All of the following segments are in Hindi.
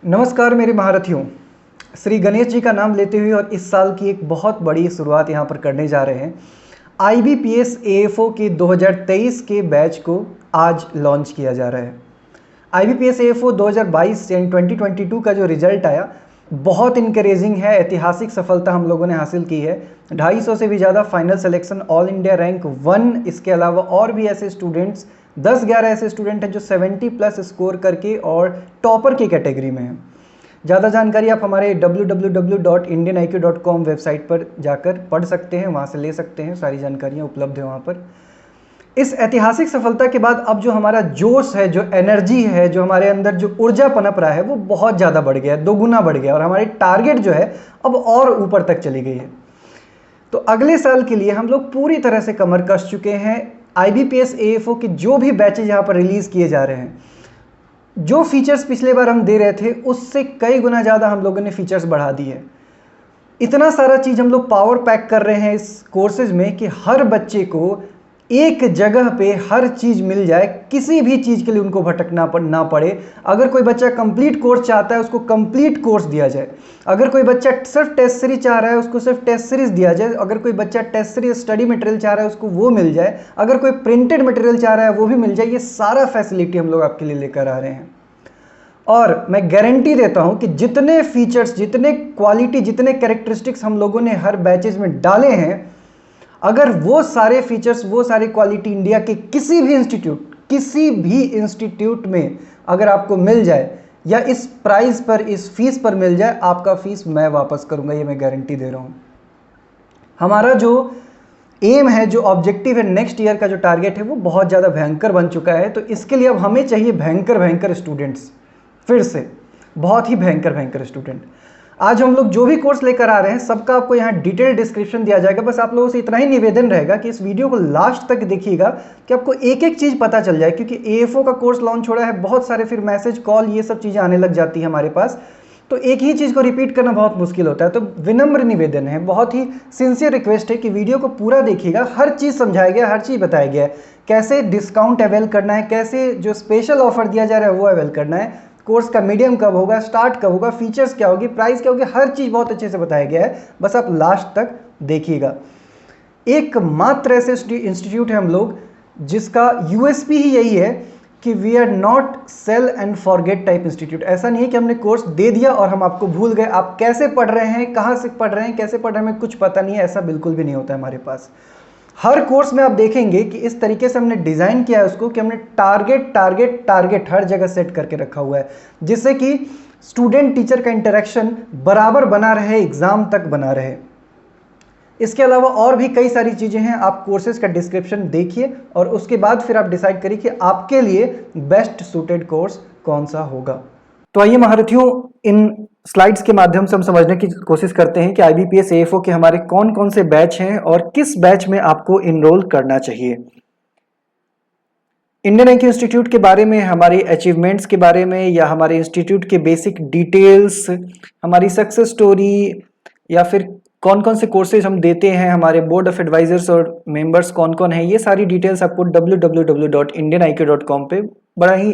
नमस्कार मेरे महारथियों। श्री गणेश जी का नाम लेते हुए और इस साल की एक बहुत बड़ी शुरुआत यहाँ पर करने जा रहे हैं। IBPS AFO के 2023 के बैच को आज लॉन्च किया जा रहा है। IBPS AFO 2022 यानी 2022 का जो रिजल्ट आया बहुत इनकरेजिंग है। ऐतिहासिक सफलता हम लोगों ने हासिल की है। 250 से भी ज़्यादा final selection, all India rank 1। इसके अलावा और भी ऐसे स्टूडेंट्स 10-11 ऐसे स्टूडेंट हैं जो 70+ स्कोर करके और टॉपर की कैटेगरी में हैं। ज़्यादा जानकारी आप हमारे www.indianiq.com वेबसाइट पर जाकर पढ़ सकते हैं, वहाँ से ले सकते हैं। सारी जानकारियाँ उपलब्ध है वहाँ पर। इस ऐतिहासिक सफलता के बाद अब जो हमारा जोश है, जो एनर्जी है, जो हमारे अंदर जो ऊर्जा पनप रहा है वो बहुत ज़्यादा बढ़ गया है, 2 गुना बढ़ गया और हमारी टारगेट जो है अब और ऊपर तक चली गई है। तो अगले साल के लिए हम लोग पूरी तरह से कमर कस चुके हैं। IBPS AFO के जो भी बैचेज यहाँ पर रिलीज़ किए जा रहे हैं, जो फीचर्स पिछले बार हम दे रहे थे उससे कई गुना ज़्यादा हम लोगों ने फीचर्स बढ़ा दी है। इतना सारा चीज़ हम लोग पावर पैक कर रहे हैं इस कोर्सेज में कि हर बच्चे को एक जगह पे हर चीज़ मिल जाए, किसी भी चीज़ के लिए उनको भटकना ना पड़े। अगर कोई बच्चा कंप्लीट कोर्स चाहता है उसको कंप्लीट कोर्स दिया जाए। अगर कोई बच्चा सिर्फ टेस्ट सीरीज चाह रहा है उसको सिर्फ टेस्ट सीरीज दिया जाए। अगर कोई बच्चा टेस्ट सीरीज स्टडी मटेरियल चाह रहा है उसको वो मिल जाए। अगर कोई प्रिंटेड मटेरियल चाह रहा है वो भी मिल जाए। ये सारा फैसिलिटी हम लोग आपके लिए लेकर आ रहे हैं और मैं गारंटी देता हूं कि जितने फीचर्स, जितने क्वालिटी, जितने कैरेक्टरिस्टिक्स हम लोगों ने हर बैचेज में डाले हैं, अगर वो सारे फीचर्स, वो सारी क्वालिटी इंडिया के किसी भी इंस्टीट्यूट में अगर आपको मिल जाए या इस प्राइस पर, इस फीस पर मिल जाए, आपका फीस मैं वापस करूंगा, ये मैं गारंटी दे रहा हूं। हमारा जो एम है, जो ऑब्जेक्टिव है, नेक्स्ट ईयर का जो टारगेट है वो बहुत ज़्यादा भयंकर बन चुका है। तो इसके लिए अब हमें चाहिए भयंकर स्टूडेंट्स, फिर से बहुत ही भयंकर स्टूडेंट। आज हम लोग जो भी कोर्स लेकर आ रहे हैं सबका आपको यहाँ डिटेल डिस्क्रिप्शन दिया जाएगा। बस आप लोगों से इतना ही निवेदन रहेगा कि इस वीडियो को लास्ट तक देखिएगा कि आपको एक एक चीज़ पता चल जाए, क्योंकि AFO का कोर्स लॉन्च हो रहा है, बहुत सारे फिर मैसेज, कॉल, ये सब चीज़ें आने लग जाती है हमारे पास। तो एक ही चीज़ को रिपीट करना बहुत मुश्किल होता है। तो विनम्र निवेदन है, बहुत ही सिंसियर रिक्वेस्ट है कि वीडियो को पूरा देखिएगा। हर चीज़ समझाया गया, हर चीज़ बताया गया है, कैसे डिस्काउंट अवेल करना है, कैसे जो स्पेशल ऑफर दिया जा रहा है वो अवेल करना है, कोर्स का मीडियम कब होगा, स्टार्ट कब होगा, फीचर्स क्या होगी, प्राइस क्या होगी, हर चीज़ बहुत अच्छे से बताया गया है। बस आप लास्ट तक देखिएगा। एकमात्र ऐसे इंस्टीट्यूट है हम लोग जिसका USP ही यही है कि we are not sell and forget type institute. ऐसा नहीं है कि हमने कोर्स दे दिया और हम आपको भूल गए, आप कैसे पढ़ रहे हैं, कहाँ से पढ़ रहे हैं, कैसे पढ़ रहे हैं, हमें कुछ पता नहीं है। ऐसा बिल्कुल भी नहीं होता है हमारे पास। हर कोर्स में आप देखेंगे कि इस तरीके से हमने डिज़ाइन किया है उसको कि हमने टारगेट हर जगह सेट करके रखा हुआ है, जिससे कि स्टूडेंट टीचर का इंटरेक्शन बराबर बना रहे, एग्ज़ाम तक बना रहे। इसके अलावा और भी कई सारी चीज़ें हैं। आप कोर्सेज का डिस्क्रिप्शन देखिए और उसके बाद फिर आप डिसाइड करिए कि आपके लिए बेस्ट सूटेड कोर्स कौन सा होगा। तो आइए महारथियों, इन स्लाइड्स के माध्यम से हम समझने की कोशिश करते हैं कि IBPS AFO के हमारे कौन कौन से बैच हैं और किस बैच में आपको इनरोल करना चाहिए। इंडियन IQ इंस्टीट्यूट के बारे में, हमारे अचीवमेंट्स के बारे में, या हमारे इंस्टीट्यूट के बेसिक डिटेल्स, हमारी सक्सेस स्टोरी, या फिर कौन कौन से कोर्सेज हम देते हैं, हमारे बोर्ड ऑफ एडवाइजर्स और मेंबर्स कौन कौन हैं, ये सारी डिटेल्स आपको www.indianiq.com पे बड़ा ही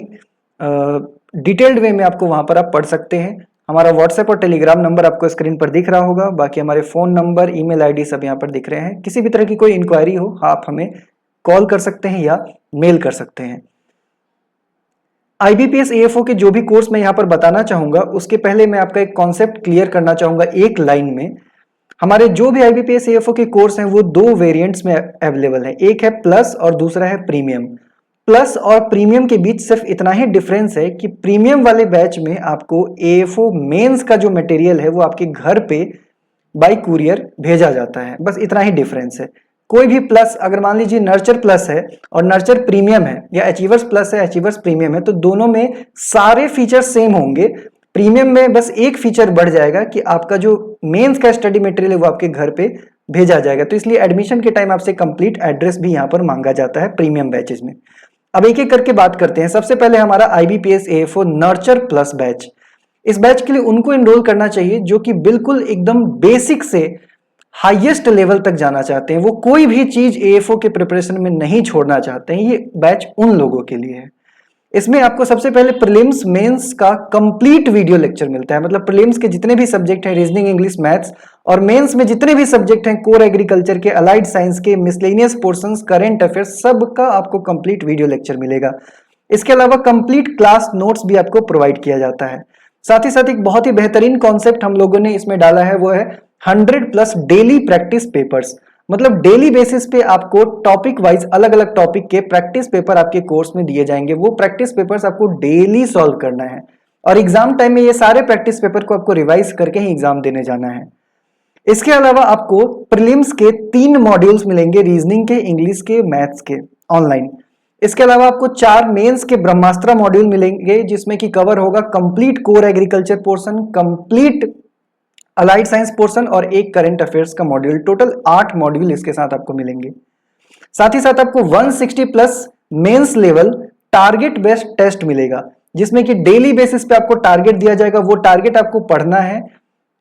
डिटेल्ड वे में आपको वहाँ पर आप पढ़ सकते हैं। हमारा व्हाट्सएप और टेलीग्राम नंबर आपको स्क्रीन पर दिख रहा होगा। बाकी हमारे फ़ोन नंबर, ईमेल आईडी सब यहाँ पर दिख रहे हैं। किसी भी तरह की कोई इंक्वायरी हो आप हमें कॉल कर सकते हैं या मेल कर सकते हैं। IBPS AFO के जो भी कोर्स मैं यहाँ पर बताना चाहूँगा उसके पहले मैं आपका एक कॉन्सेप्ट क्लियर करना चाहूँगा एक लाइन में। हमारे जो भी IBPS AFO के कोर्स हैं वो 2 वेरिएंट्स में अवेलेबल है। एक है प्लस और दूसरा है प्रीमियम। प्लस और प्रीमियम के बीच सिर्फ इतना ही डिफरेंस है कि प्रीमियम वाले बैच में आपको AFO मेंस का जो मटेरियल है वो आपके घर पे बाय कुरियर भेजा जाता है। बस इतना ही डिफरेंस है। कोई भी प्लस, अगर मान लीजिए नर्चर प्लस है और नर्चर प्रीमियम है, या अचीवर्स प्लस है, अचीवर्स प्रीमियम है, तो दोनों में सारे फीचर्स सेम होंगे। प्रीमियम में बस एक फीचर बढ़ जाएगा कि आपका जो मेंस का स्टडी मटेरियल है वो आपके घर पे भेजा जाएगा। तो इसलिए एडमिशन के टाइम आपसे कंप्लीट एड्रेस भी यहाँ पर मांगा जाता है प्रीमियम बैचेज में। अब एक एक करके बात करते हैं। सबसे पहले हमारा IBPS AFO nurture plus batch. इस बैच के लिए उनको एनरोल करना चाहिए जो कि बिल्कुल एकदम बेसिक से हाईएस्ट लेवल तक जाना चाहते हैं। वो कोई भी चीज AFO के प्रिपरेशन में नहीं छोड़ना चाहते हैं। ये बैच उन लोगों के लिए है। इसमें आपको सबसे पहले प्रीलिम्स मेंस का कंप्लीट वीडियो लेक्चर मिलता है, मतलब प्रीलिम्स के जितने भी सब्जेक्ट हैं, रीजनिंग, इंग्लिश, मैथ्स, और मेंस में जितने भी सब्जेक्ट हैं, कोर एग्रीकल्चर के, अलाइड साइंस के, मिसलेनियस पोर्शंस, करंट अफेयर्स, सबका आपको कंप्लीट वीडियो लेक्चर मिलेगा। इसके अलावा कंप्लीट क्लास नोट्स भी आपको प्रोवाइड किया जाता है। साथ ही साथ एक बहुत ही बेहतरीन कॉन्सेप्ट हम लोगों ने इसमें डाला है, वो है 100+ डेली प्रैक्टिस पेपर्स। मतलब डेली बेसिस पे आपको टॉपिक वाइज अलग अलग टॉपिक के प्रैक्टिस पेपर आपके कोर्स में दिए जाएंगे। वो प्रैक्टिस पेपर्स आपको डेली सॉल्व करना है और एग्जाम टाइम में ये सारे प्रैक्टिस पेपर को आपको रिवाइज करके ही एग्जाम देने जाना है। इसके अलावा आपको प्रीलिम्स के 3 मॉड्यूल्स मिलेंगे, रीजनिंग के, इंग्लिश के, मैथ्स के, ऑनलाइन। इसके अलावा आपको 4 मेंस के ब्रह्मास्त्र मॉड्यूल मिलेंगे, जिसमें कि कवर होगा complete core agriculture portion, complete allied science portion और एक करंट अफेयर्स का मॉड्यूल। टोटल 8 मॉड्यूल इसके साथ आपको मिलेंगे। साथ ही साथ आपको 160+ mains level target based test मिलेगा, जिसमें कि डेली बेसिस पे आपको टारगेट दिया जाएगा। वो टारगेट आपको पढ़ना है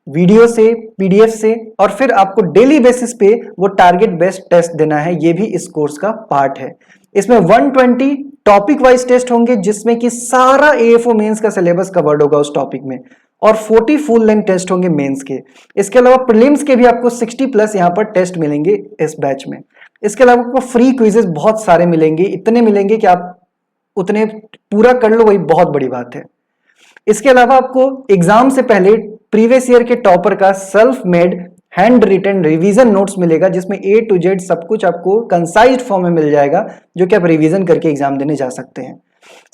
वीडियो से, पीडीएफ से, और फिर आपको डेली बेसिस पे वो टारगेट बेस्ड टेस्ट देना है। ये भी इस कोर्स का पार्ट है। इसमें 120 टॉपिक वाइज टेस्ट होंगे, जिसमें कि सारा एएफओ मेंस का सिलेबस कवर्ड होगा उस टॉपिक में, और 40 फुल लेंथ टेस्ट होंगे मेंस के। इसके अलावा प्रीलिम्स के भी आपको 60+ यहां पर टेस्ट मिलेंगे इस बैच में। इसके अलावा आपको फ्री क्विजेस बहुत सारे मिलेंगे, इतने मिलेंगे कि आप उतने पूरा कर लो, वही बहुत बड़ी बात है। इसके अलावा आपको एग्जाम से पहले प्रीवियस ईयर के टॉपर का self made hand written revision notes मिलेगा, जिसमें A to Z सब कुछ आपको कंसाइज्ड फॉर्म में मिल जाएगा, जो कि आप रिवीजन करके एग्जाम देने जा सकते हैं।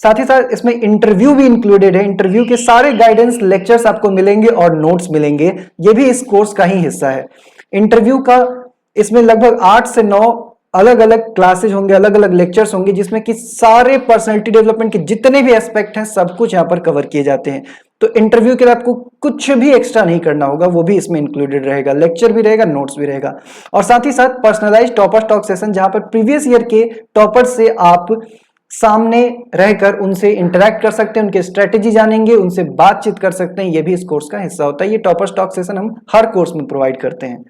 साथ ही साथ इसमें इंटरव्यू भी इंक्लूडेड है। इंटरव्यू के सारे गाइडेंस लेक्चर्स आपको मिलेंगे और नोट्स मिलेंगे, ये भी इस कोर्स का ही हिस्सा है। इंटरव्यू का इसमें लगभग 8 से 9 अलग अलग क्लासेज होंगे, अलग अलग लेक्चर्स होंगे, जिसमें कि सारे पर्सनैलिटी डेवलपमेंट के जितने भी एस्पेक्ट हैं सब कुछ यहाँ पर कवर किए जाते हैं। तो इंटरव्यू के लिए आपको कुछ भी एक्स्ट्रा नहीं करना होगा, वो भी इसमें इंक्लूडेड रहेगा, लेक्चर भी रहेगा, नोट्स भी रहेगा। और साथ ही साथ पर्सनलाइज्ड टॉपर टॉक सेशन, जहां पर प्रीवियस ईयर के टॉपर से आप सामने रहकर उनसे इंटरेक्ट कर सकते हैं, उनके स्ट्रेटेजी जानेंगे, उनसे बातचीत कर सकते हैं। ये भी इस कोर्स का हिस्सा होता है। ये टॉपर स्टॉक सेशन हम हर कोर्स में प्रोवाइड करते हैं।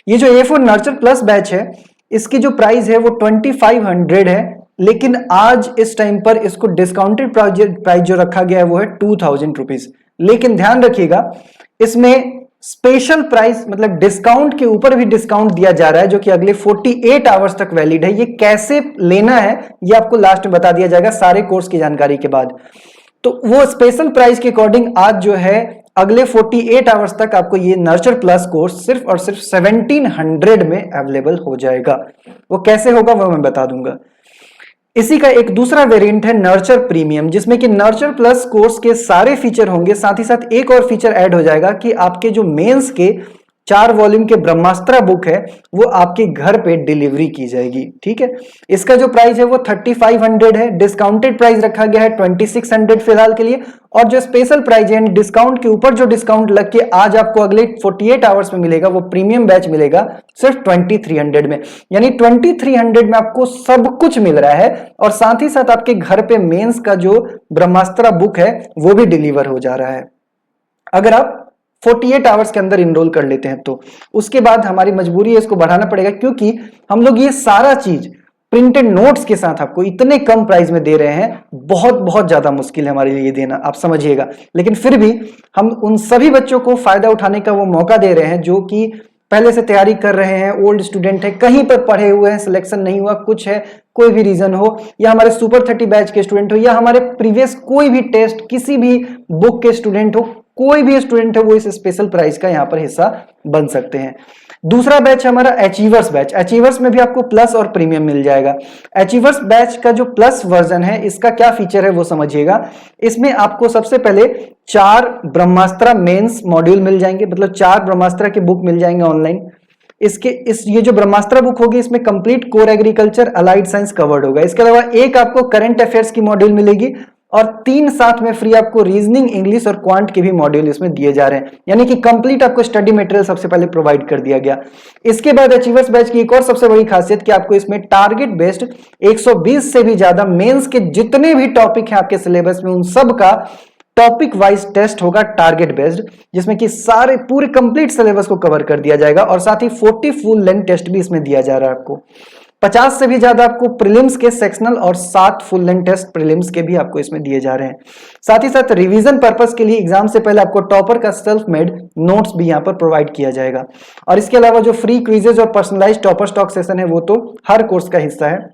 ये जो A4 नर्चर प्लस बैच है, इसकी जो प्राइस है वो 2500 है, लेकिन आज इस टाइम पर इसको डिस्काउंटेड प्राइस जो रखा गया है वो है 2000 रुपीज। लेकिन ध्यान रखिएगा, इसमें स्पेशल प्राइस मतलब डिस्काउंट के ऊपर भी डिस्काउंट दिया जा रहा है, जो कि अगले 48 आवर्स तक वैलिड है। ये कैसे लेना है ये आपको लास्ट में बता दिया जाएगा सारे कोर्स की जानकारी के बाद। तो वो स्पेशल प्राइस के अकॉर्डिंग आज जो है अगले 48 आवर्स तक आपको ये नर्चर प्लस कोर्स सिर्फ और सिर्फ 1700 में अवेलेबल हो जाएगा। वो कैसे होगा वो मैं बता दूंगा। इसी का एक दूसरा वेरिएंट है नर्चर प्रीमियम, जिसमें कि नर्चर प्लस कोर्स के सारे फीचर होंगे। साथ ही साथ एक और फीचर ऐड हो जाएगा कि आपके जो मेंस के 4 वॉल्यूम के ब्रह्मास्त्र बुक है वो आपके घर पे डिलीवरी की जाएगी। ठीक है, इसका जो प्राइस है वो 3500 है, डिस्काउंटेड प्राइस रखा गया है 2600 फिलहाल के लिए। और जो स्पेशल प्राइस है डिस्काउंट के ऊपर जो डिस्काउंट लग के आज आपको अगले 48 आवर्स में मिलेगा, वो प्रीमियम बैच मिलेगा सिर्फ 2300 में। यानी 2300 में आपको सब कुछ मिल रहा है और साथ ही साथ आपके घर पे मेंस का जो ब्रह्मास्त्र बुक है वो भी डिलीवर हो जा रहा है। अगर आप 48 आवर्स के अंदर इनरोल कर लेते हैं तो उसके बाद हमारी मजबूरी है इसको बढ़ाना पड़ेगा, क्योंकि हम लोग ये सारा चीज प्रिंटेड नोट्स के साथ आपको इतने कम प्राइस में दे रहे हैं। बहुत ज्यादा मुश्किल है हमारे लिए देना, आप समझिएगा। लेकिन फिर भी हम उन सभी बच्चों को फायदा उठाने का वो मौका दे रहे हैं जो कि पहले से तैयारी कर रहे हैं, ओल्ड स्टूडेंट है, कहीं पर पढ़े हुए हैं, सिलेक्शन नहीं हुआ, कुछ है, कोई भी रीजन हो, या हमारे सुपर 30 बैच के स्टूडेंट हो, या हमारे प्रीवियस कोई भी टेस्ट किसी भी बुक के स्टूडेंट हो, कोई भी स्टूडेंट है वो इस स्पेशल प्राइस का यहाँ पर हिस्सा बन सकते हैं। दूसरा बैच है हमारा अचीवर्स बैच। अचीवर्स में भी आपको प्लस और प्रीमियम मिल जाएगा। अचीवर्स बैच का जो प्लस वर्जन है इसका क्या फीचर है वो समझिएगा। इसमें आपको सबसे पहले 4 ब्रह्मास्त्र मेंस मॉड्यूल मिल जाएंगे, मतलब 4 ब्रह्मास्त्र के बुक मिल जाएंगे ऑनलाइन। ये जो ब्रह्मास्त्र बुक होगी इसमें complete core agriculture allied science covered होगा। इसके अलावा एक आपको करंट अफेयर्स की मॉड्यूल मिलेगी और 3 साथ में फ्री आपको रीजनिंग, इंग्लिश और क्वांट के भी मॉड्यूल इसमें दिए जा रहे हैं। यानी कि कंप्लीट आपको स्टडी मटेरियल सबसे पहले प्रोवाइड कर दिया गया। इसके बाद अचीवर्स बैच की एक और सबसे बड़ी खासियत कि आपको इसमें टारगेट बेस्ड 120 से भी ज्यादा मेंस के जितने भी टॉपिक हैं आपके सिलेबस में उन सब का टॉपिक वाइज टेस्ट होगा टारगेट बेस्ड, जिसमें कि सारे पूरे कंप्लीट सिलेबस को कवर कर दिया जाएगा और साथ ही 40 फुल लेंथ टेस्ट भी इसमें दिया जा रहा है आपको। 50 से भी ज्यादा आपको प्रीलिम्स के सेक्शनल और 7 फुल लेंथ टेस्ट प्रीलिम्स के भी आपको इसमें दिए जा रहे हैं। साथ ही साथ रिवीजन पर्पस के लिए एग्जाम से पहले आपको टॉपर का सेल्फ मेड नोट्स भी यहाँ पर प्रोवाइड किया जाएगा। और इसके अलावा जो फ्री क्विजेज और पर्सनलाइज्ड टॉपर स्टॉक सेशन है वो तो हर कोर्स का हिस्सा है।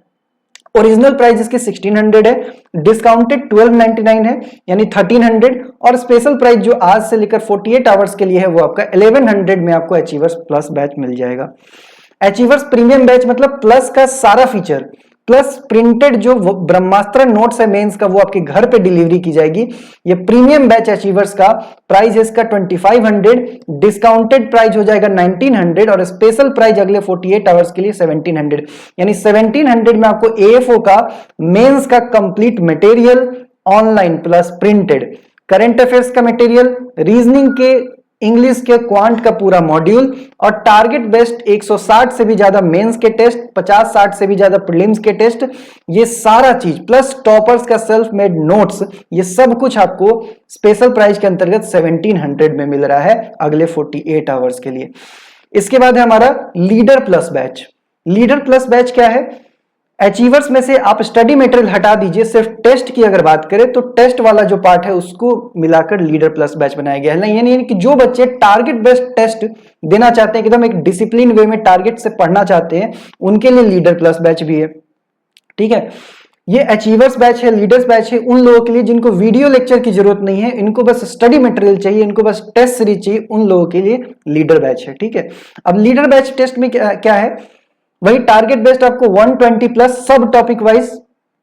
ओरिजिनल प्राइस इसकी 1600 है, डिस्काउंटेड 1299 है यानी 1300, और स्पेशल प्राइस जो आज से लेकर 48 आवर्स के लिए है वो आपका 1100 में आपको अचीवर्स प्लस बैच मिल जाएगा। अचीवर्स प्रीमियम बैच मतलब प्लस का सारा फीचर प्लस प्रिंटेड जो ब्रह्मास्त्र नोट्स है मेंस का वो आपके घर पे डिलीवरी की जाएगी। ये प्रीमियम बैच अचीवर्स का प्राइस है इसका 2500, डिस्काउंटेड प्राइस हो जाएगा 1900 और स्पेशल प्राइस अगले 48 आवर्स के लिए 1700, यानी 1700 में आपको एएफओ का मेंस का complete material online plus printed, current affairs का मटेरियल, रीजनिंग के इंग्लिश के क्वांट का पूरा मॉड्यूल और टारगेट बेस्ड 160 से भी ज्यादा मेंस के टेस्ट, 50-60 से भी ज्यादा प्रीलिम्स के टेस्ट, ये सारा चीज प्लस टॉपर्स का सेल्फ मेड नोट्स, ये सब कुछ आपको स्पेशल प्राइस के अंतर्गत 1700 में मिल रहा है अगले 48 आवर्स के लिए। इसके बाद है हमारा leader plus batch. Leader plus batch क्या है? अचीवर्स में से आप स्टडी मटेरियल हटा दीजिए, सिर्फ टेस्ट की अगर बात करें तो टेस्ट वाला जो पार्ट है उसको मिलाकर लीडर प्लस बैच बनाया गया है। यानी कि जो बच्चे टारगेट बेस्ड टेस्ट देना चाहते हैं, एकदम एक डिसिप्लिन वे में टारगेट से पढ़ना चाहते हैं, उनके लिए लीडर प्लस बैच भी है। ठीक है, ये अचीवर्स बैच है, लीडर्स बैच है उन लोगों के लिए जिनको वीडियो लेक्चर की जरूरत नहीं है, इनको बस स्टडी मटेरियल चाहिए, इनको बस टेस्ट सीरीज चाहिए, उन लोगों के लिए लीडर बैच है। ठीक है, अब लीडर बैच टेस्ट में क्या है? वही टारगेट बेस्ड आपको 120 प्लस सब topic wise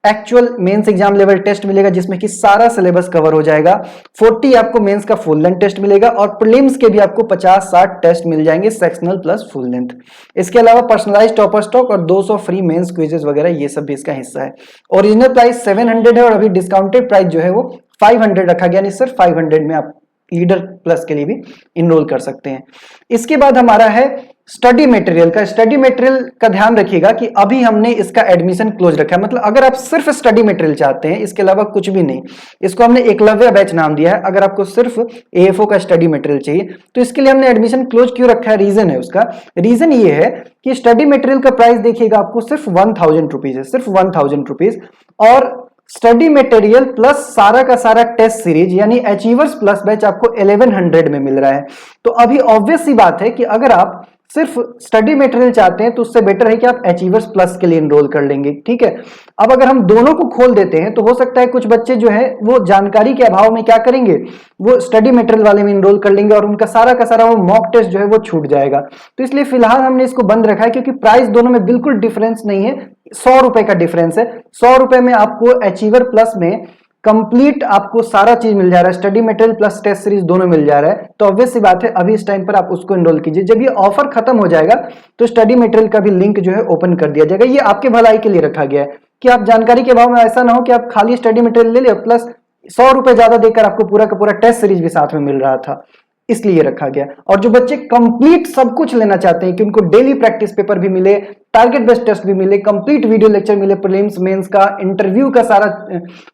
actual mains exam level test मिलेगा जिसमें कि सारा सिलेबस कवर हो जाएगा। 40 आपको मेंस का फुल लेंथ टेस्ट मिलेगा और प्रीलिम्स के भी आपको 50-60 टेस्ट मिल जाएंगे सेक्शनल प्लस फुल लेंथ। इसके अलावा पर्सनलाइज्ड टॉपर स्टॉक और 200 फ्री मेंस क्विजेस वगैरह ये सब भी इसका हिस्सा है। ओरिजिनल प्राइस 700 है और अभी डिस्काउंटेड प्राइस जो है वो 500 रखा गया, नहीं सिर्फ 500 में आप लीडर प्लस के लिए भी इनरोल कर सकते हैं। इसके बाद हमारा है स्टडी मटेरियल का। स्टडी मटेरियल का ध्यान रखिएगा कि अभी हमने इसका एडमिशन क्लोज रखा है, मतलब अगर आप सिर्फ स्टडी मटेरियल चाहते हैं इसके अलावा कुछ भी नहीं, इसको हमने एकलव्य बैच नाम दिया है। अगर आपको सिर्फ एएफओ का स्टडी मटेरियल चाहिए तो इसके लिए हमने एडमिशन क्लोज क्यों रखा है? रीजन है उसका। रीजन ये है कि स्टडी मटेरियल का प्राइस देखिएगा आपको सिर्फ 1000 रुपीज है, सिर्फ 1000 रुपीज, और स्टडी मटेरियल प्लस सारा का सारा टेस्ट सीरीज यानी अचीवर्स प्लस बैच आपको 1100 में मिल रहा है। तो अभी ऑब्वियस सी बात है कि अगर आप सिर्फ स्टडी मटेरियल चाहते हैं तो उससे बेटर है कि आप अचीवर्स प्लस के लिए एनरोल कर लेंगे। ठीक है, अब अगर हम दोनों को खोल देते हैं तो हो सकता है कुछ बच्चे जो है वो जानकारी के अभाव में क्या करेंगे, वो स्टडी मटेरियल वाले में एनरोल कर लेंगे और उनका सारा का सारा वो मॉक टेस्ट जो है वो छूट जाएगा। तो इसलिए फिलहाल हमने इसको बंद रखा है क्योंकि प्राइस दोनों में बिल्कुल डिफरेंस नहीं है, 100 रुपए का डिफरेंस है। 100 रुपए में आपको अचीवर प्लस में कंप्लीट आपको सारा चीज मिल जा रहा है, study material plus test series दोनों मिल जा रहा है। तो ऑब्वियस सी बात है अभी इस टाइम पर आप उसको एनरोल कीजिए। जब ये ऑफर खत्म हो जाएगा तो स्टडी मटेरियल का भी लिंक जो है ओपन कर दिया जाएगा। ये आपके भलाई के लिए रखा गया है कि आप जानकारी के भाव में ऐसा ना हो कि आप खाली स्टडी मटेरियल ले लिया प्लस 100 रुपए ज्यादा देकर आपको पूरा का पूरा टेस्ट सीरीज भी साथ में मिल रहा था, इसलिए रखा गया। और जो बच्चे कंप्लीट सब कुछ लेना चाहते हैं कि उनको डेली प्रैक्टिस पेपर भी मिले, टारगेट बेस्ड टेस्ट भी मिले, कंप्लीट वीडियो लेक्चर मिले, प्रीलिम्स मेंस का इंटरव्यू का सारा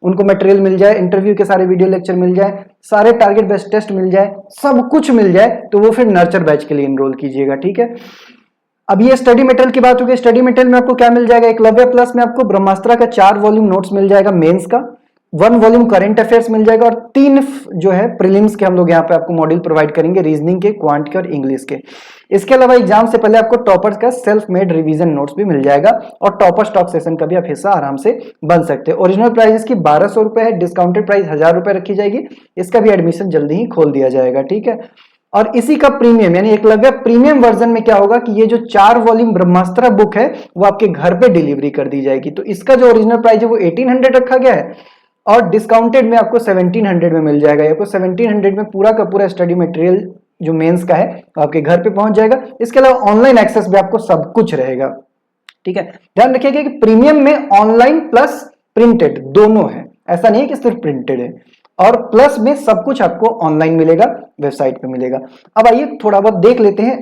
उनको मटेरियल मिल जाए, इंटरव्यू के सारे वीडियो लेक्चर मिल जाए, सारे टारगेट बेस्ड टेस्ट मिल जाए, सब कुछ मिल जाए, तो वो फिर नर्चर बैच के लिए एनरोल कीजिएगा। ठीक है, अब ये स्टडी मटेरियल की बात हो गई। स्टडी मटेरियल में आपको क्या मिल जाएगा? एकलव्य प्लस में आपको ब्रह्मास्त्र का 4 वॉल्यूम नोट्स मिल जाएगा मेंस का, 1 वॉल्यूम करंट अफेयर्स मिल जाएगा और 3 जो है प्रीलिम्स के हम लोग यहाँ पे आपको मॉड्यूल प्रोवाइड करेंगे, रीजनिंग के, क्वांट के और इंग्लिश के। इसके अलावा एग्जाम से पहले आपको टॉपर्स का सेल्फ मेड रिवीजन नोट्स भी मिल जाएगा और टॉपर स्टॉक सेशन का भी आप हिस्सा आराम से बन सकते हैं। ओरिजिनल प्राइस इसकी 1200 रुपए है, डिस्काउंटेड प्राइस 1000 रुपए रखी जाएगी। इसका भी एडमिशन जल्दी ही खोल दिया जाएगा। ठीक है, और इसी का प्रीमियम यानी एकलव्य प्रीमियम वर्जन में क्या होगा कि ये जो 4 वॉल्यूम ब्रह्मास्त्र बुक है वो आपके घर पे डिलीवरी कर दी जाएगी। तो इसका जो ओरिजिनल प्राइस है वो 1800 रखा गया है और डिस्काउंटेड में आपको 1700 में मिल जाएगा। आपको 1700 में पूरा का पूरा स्टडी मटेरियल जो मेंस का है आपके घर पे पहुंच जाएगा। इसके अलावा ऑनलाइन एक्सेस भी आपको सब कुछ रहेगा। ठीक है, ध्यान रखिएगा कि प्रीमियम में ऑनलाइन प्लस प्रिंटेड दोनों है, ऐसा नहीं है कि सिर्फ प्रिंटेड है, और प्लस में सब कुछ आपको ऑनलाइन मिलेगा, वेबसाइट पे मिलेगा। अब आइए थोड़ा बहुत देख लेते हैं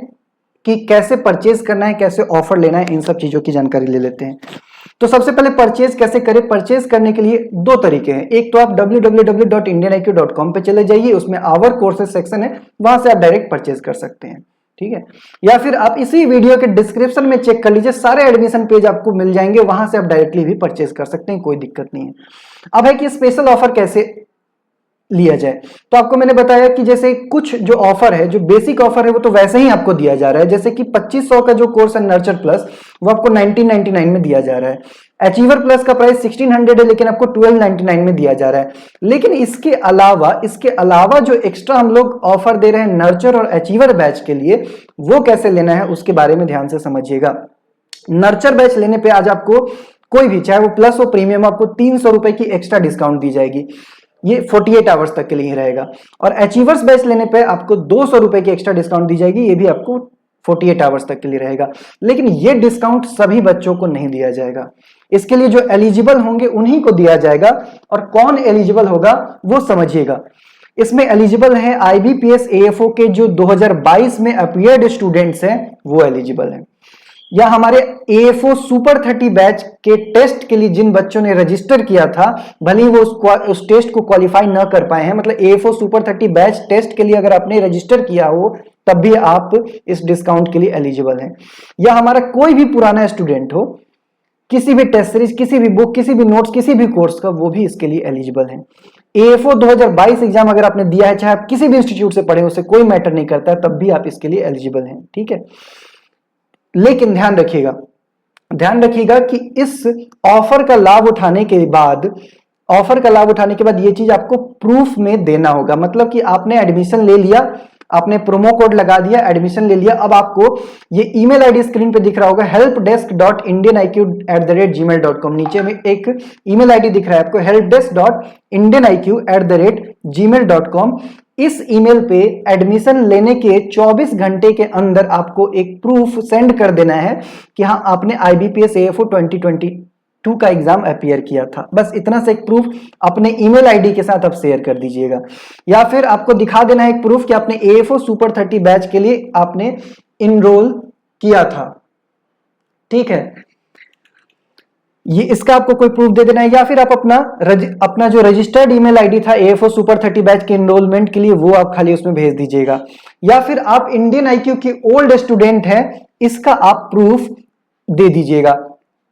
कि कैसे परचेज करना है, कैसे ऑफर लेना है, इन सब चीजों की जानकारी ले लेते हैं। तो सबसे पहले परचेज कैसे करें? परचेज करने के लिए 2 तरीके हैं। एक तो आप www.indianiq.com पे चले जाइए, उसमें आवर कोर्सेज सेक्शन है, वहां से आप डायरेक्ट परचेज कर सकते हैं। ठीक है। या फिर आप इसी वीडियो के डिस्क्रिप्शन में चेक कर लीजिए, सारे एडमिशन पेज आपको मिल जाएंगे, वहां से आप डायरेक्टली भी परचेज कर सकते हैं, कोई दिक्कत नहीं है। अब है कि स्पेशल ऑफर कैसे लिया जाए। तो आपको मैंने बताया कि जैसे कुछ जो ऑफर है, जो बेसिक ऑफर है वो तो वैसे ही आपको दिया जा रहा है, जैसे कि 2500 का जो कोर्स है नर्चर प्लस वो आपको 1999 में दिया जा रहा है। अचीवर प्लस का प्राइस 1600 है लेकिन आपको 1299 में दिया जा रहा है। लेकिन इसके अलावा जो एक्स्ट्रा हम लोग ऑफर दे रहे हैं नर्चर और अचीवर बैच के लिए, वो कैसे लेना है उसके बारे में ध्यान से समझिएगा। नर्चर बैच लेने पे आज आपको कोई भी, चाहे वो प्लस हो प्रीमियम, आपको 300 रुपए की एक्स्ट्रा डिस्काउंट दी जाएगी। ये 48 आवर्स तक के लिए ही रहेगा। और अचीवर्स बैच लेने पे आपको 200 रुपए की एक्स्ट्रा डिस्काउंट दी जाएगी, ये भी आपको 48 आवर्स तक के लिए रहेगा। लेकिन ये डिस्काउंट सभी बच्चों को नहीं दिया जाएगा, इसके लिए जो एलिजिबल होंगे उन्हीं को दिया जाएगा। और कौन एलिजिबल होगा वो समझिएगा। इसमें एलिजिबल है IBPS AFO के जो 2022 में अपीयर्ड स्टूडेंट्स हैं वो एलिजिबल हैं, या हमारे AFO सुपर 30 बैच के टेस्ट के लिए जिन बच्चों ने रजिस्टर किया था, भले ही वो उस टेस्ट को क्वालिफाई ना कर पाए हैं, मतलब AFO सुपर 30 बैच टेस्ट के लिए अगर आपने रजिस्टर किया हो तब भी आप इस डिस्काउंट के लिए एलिजिबल हैं। या हमारा कोई भी पुराना स्टूडेंट हो, किसी भी टेस्ट सीरीज, किसी भी बुक, किसी भी नोट्स, किसी भी कोर्स का, वो भी इसके लिए एलिजिबल है। AFO 2022 एग्जाम अगर आपने दिया है, चाहे आप किसी भी इंस्टीट्यूट से पढ़े, उससे कोई मैटर नहीं करता है, तब भी आप इसके लिए एलिजिबल हैं, ठीक है। लेकिन ध्यान रखिएगा कि इस ऑफर का लाभ उठाने के बाद ये चीज आपको प्रूफ में देना होगा। मतलब कि आपने एडमिशन ले लिया, आपने प्रोमो कोड लगा दिया, एडमिशन ले लिया, अब आपको ये ईमेल आईडी स्क्रीन पे दिख रहा होगा helpdesk.indianiq@gmail.com। नीचे में एक ईमेल आईडी दिख रहा है आपको helpdesk.indianiq@gmail.com। इस ईमेल पे एडमिशन लेने के 24 घंटे के अंदर आपको एक प्रूफ सेंड कर देना है कि हाँ आपने IBPS AFO 2022 का एग्जाम अपीयर किया था। बस इतना से एक प्रूफ अपने ईमेल आईडी के साथ आप शेयर कर दीजिएगा। या फिर आपको दिखा देना है एक प्रूफ कि आपने AFO सुपर 30 बैच के लिए आपने इनरोल किया था, ठीक है, ये इसका आपको कोई प्रूफ दे देना है। या फिर आप अपना जो रजिस्टर्ड ईमेल आईडी था AFO सुपर 30 बैच के एनरोलमेंट के लिए, वो आप खाली उसमें भेज दीजिएगा। या फिर आप इंडियन IQ के ओल्ड स्टूडेंट हैं, इसका आप प्रूफ दे दीजिएगा।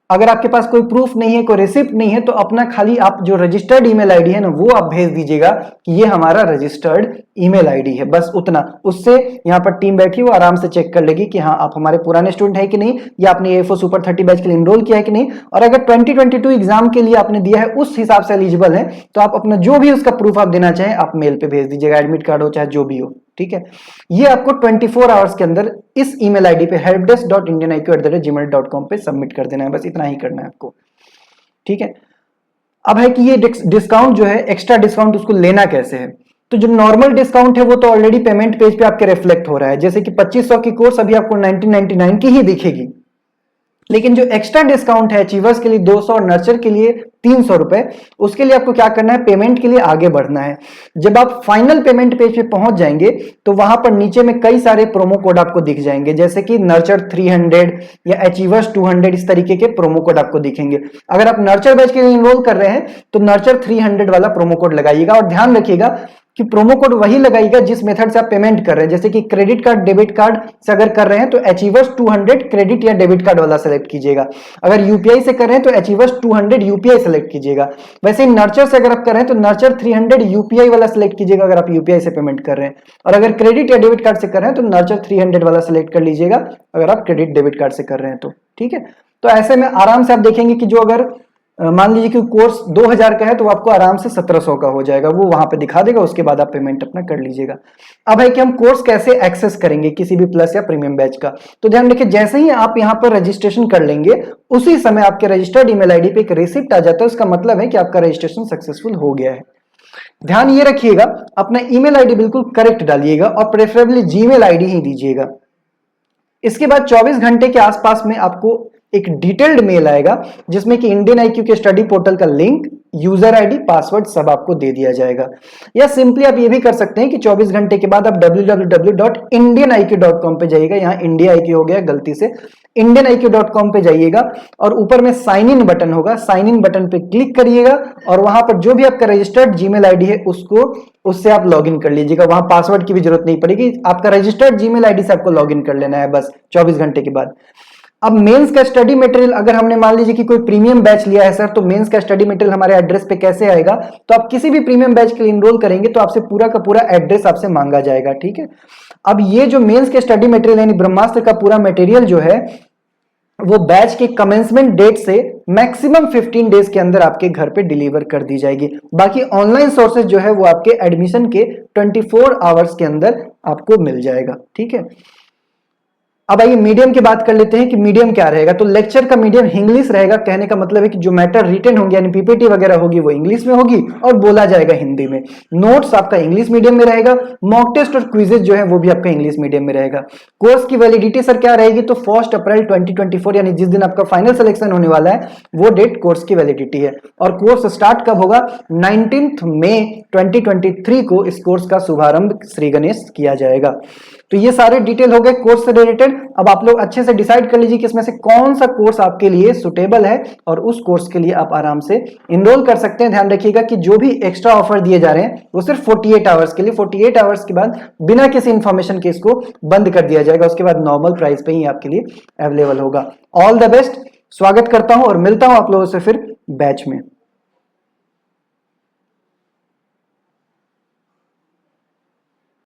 अगर आपके पास कोई प्रूफ नहीं है, कोई रिसिप्ट नहीं है, तो अपना खाली आप जो रजिस्टर्ड ईमेल आईडी है ना, वो आप भेज दीजिएगा कि ये हमारा रजिस्टर्ड ईमेल आईडी है, बस उतना। उससे यहाँ पर टीम बैठी वो आराम से चेक कर लेगी कि हाँ आप हमारे पुराने स्टूडेंट है कि नहीं, या आपने AFO सुपर 30 बैच के लिए इनरोल किया है कि नहीं। और अगर 2022 एग्जाम के लिए आपने दिया है, उस हिसाब से एलिजिबल है, तो आप अपना जो भी उसका प्रूफ आप देना चाहें आप मेल पे भेज दीजिएगा, एडमिट कार्ड हो चाहे जो भी हो, ठीक है। ये आपको 24 आवर्स के अंदर इस ईमेल आईडी पे helpdesk.indianiq@gmail.com पे सबमिट कर देना है, बस इतना ही करना है आपको, ठीक है। अब है कि ये डिस्काउंट जो है, एक्स्ट्रा डिस्काउंट, उसको लेना कैसे है। तो जो नॉर्मल डिस्काउंट है वो तो ऑलरेडी पेमेंट पेज पे आपके रिफ्लेक्ट हो रहा है, जैसे कि 2500 की कोर्स अभी आपको 1999 की ही दिखेगी। लेकिन जो एक्स्ट्रा डिस्काउंट है अचीवर्स के लिए 200 और नर्चर के लिए 300 रुपए, उसके लिए आपको क्या करना है, पेमेंट के लिए आगे बढ़ना है। जब आप फाइनल पेमेंट पेज पे पहुंच जाएंगे तो वहां पर नीचे में कई सारे प्रोमो कोड आपको दिख जाएंगे, जैसे कि नर्चर 300 या अचीवर्स 200, इस तरीके के प्रोमो कोड आपको दिखेंगे। अगर आप नर्चर बैच के लिए इनरोल कर रहे हैं तो नर्चर 300 वाला प्रोमो कोड लगाइएगा। और ध्यान रखिएगा कि प्रोमो कोड वही लगाइएगा जिस मेथड से आप पेमेंट कर रहे हैं, जैसे कि क्रेडिट कार्ड डेबिट कार्ड से अगर कर रहे हैं तो अचीवर्स 200 क्रेडिट या डेबिट कार्ड वाला सेलेक्ट कीजिएगा। अगर यूपीआई से कर रहे हैं तो अचीवर्स 200 यूपीआई सेलेक्ट कीजिएगा। वैसे ही नर्चर से अगर आप कर रहे हैं तो नर्चर 300 यूपीआई वाला सेलेक्ट कीजिएगा अगर आप यूपीआई से पेमेंट कर रहे हैं। और अगर क्रेडिट या डेबिट कार्ड से कर रहे हैं तो नर्चर 300 वाला सेलेक्ट कर लीजिएगा अगर आप क्रेडिट डेबिट कार्ड से कर रहे हैं तो, ठीक है। तो ऐसे में आराम से आप देखेंगे कि जो अगर मान लीजिए कि कोर्स 2000 का है तो आपको आराम से 1700 का हो जाएगा, वो वहां पे दिखा देगा, उसके बाद आप पेमेंट अपना कर लीजिएगा। अब है कि हम कोर्स कैसे एक्सेस करेंगे किसी भी प्लस या प्रीमियम बैच का। तो ध्यान रखिए, जैसे ही आप यहाँ पर रजिस्ट्रेशन कर लेंगे उसी समय आपके रजिस्टर्ड ईमेल आईडी पे एक रिसिप्ट आ जाता है, उसका मतलब है कि आपका रजिस्ट्रेशन सक्सेसफुल हो गया है। ध्यान ये रखिएगा, अपना ईमेल आईडी बिल्कुल करेक्ट डालिएगा और प्रेफरेबली जीमेल आईडी ही दीजिएगा। इसके बाद 24 घंटे के आसपास में आपको एक डिटेल्ड मेल आएगा जिसमें कि इंडियन आईक्यू के स्टडी पोर्टल का लिंक, यूजर आईडी, पासवर्ड सब आपको दे दिया जाएगा। या सिंपली आप ये भी कर सकते हैं कि 24 घंटे के बाद आप www.indianiq.com पे जाइएगा, यहाँ इंडिया आईक्यू हो गया गलती से, indianiq.com पे जाइएगा और ऊपर में साइन इन बटन होगा, साइन इन बटन पे क्लिक करिएगा और वहां पर जो भी आपका रजिस्टर्ड जीमेल आईडी है उससे आप लॉगिन कर लीजिएगा। वहां पासवर्ड की भी जरूरत नहीं पड़ेगी, आपका रजिस्टर्ड जीमेल आईडी से आपको लॉगिन कर लेना है बस 24 घंटे के बाद। अब मेंस का स्टडी मटेरियल अगर हमने मान लीजिए कि कोई प्रीमियम बैच लिया है सर, तो मेंस का स्टडी मटेरियल हमारे एड्रेस पे कैसे आएगा, तो आप किसी भी प्रीमियम बैच के लिए इनरोल करेंगे तो आपसे पूरा का पूरा एड्रेस आपसे मांगा जाएगा, ठीक है। अब ये जो मेंस के स्टडी मटेरियल यानी ब्रह्मास्त्र का पूरा मटेरियल जो है वो बैच के कमेंसमेंट डेट से मैक्सिमम 15 डेज के अंदर आपके घर पे डिलीवर कर दी जाएगी। बाकी ऑनलाइन सोर्सेज जो है वो आपके एडमिशन के 24 आवर्स के अंदर आपको मिल जाएगा, ठीक है। अब आइए मीडियम की बात कर लेते हैं कि मीडियम क्या रहेगा। तो लेक्चर का मीडियम इंग्लिश रहेगा, कहने का मतलब है कि जो मैटर रिटन होंगे यानी पीपीटी वगैरह होगी वो इंग्लिश में होगी और बोला जाएगा हिंदी में। नोट्स आपका इंग्लिश मीडियम में रहेगा, मॉक टेस्ट और क्विजेज जो है वो भी आपका इंग्लिश मीडियम में रहेगा। कोर्स की वैलिडिटी सर क्या रहेगी, तो 1 अप्रैल 2024 यानी जिस दिन आपका फाइनल सिलेक्शन होने वाला है वो डेट कोर्स की वैलिडिटी है। और कोर्स स्टार्ट कब होगा, 19 मई 2023 को इस कोर्स का शुभारंभ श्री गणेश किया जाएगा। तो ये सारे डिटेल हो गए कोर्स से रिलेटेड। अब आप लोग अच्छे से डिसाइड कर लीजिए कि इसमें से कौन सा कोर्स आपके लिए सुटेबल है और उस कोर्स के लिए आप आराम से इनरोल कर सकते हैं। ध्यान रखिएगा कि जो भी एक्स्ट्रा ऑफर दिए जा रहे हैं वो सिर्फ 48 आवर्स के लिए, 48 आवर्स के बाद बिना किसी इंफॉर्मेशन के इसको बंद कर दिया जाएगा, उसके बाद नॉर्मल प्राइस पे ही आपके लिए अवेलेबल होगा। ऑल द बेस्ट, स्वागत करता हूं और मिलता हूं आप लोगों से फिर बैच में।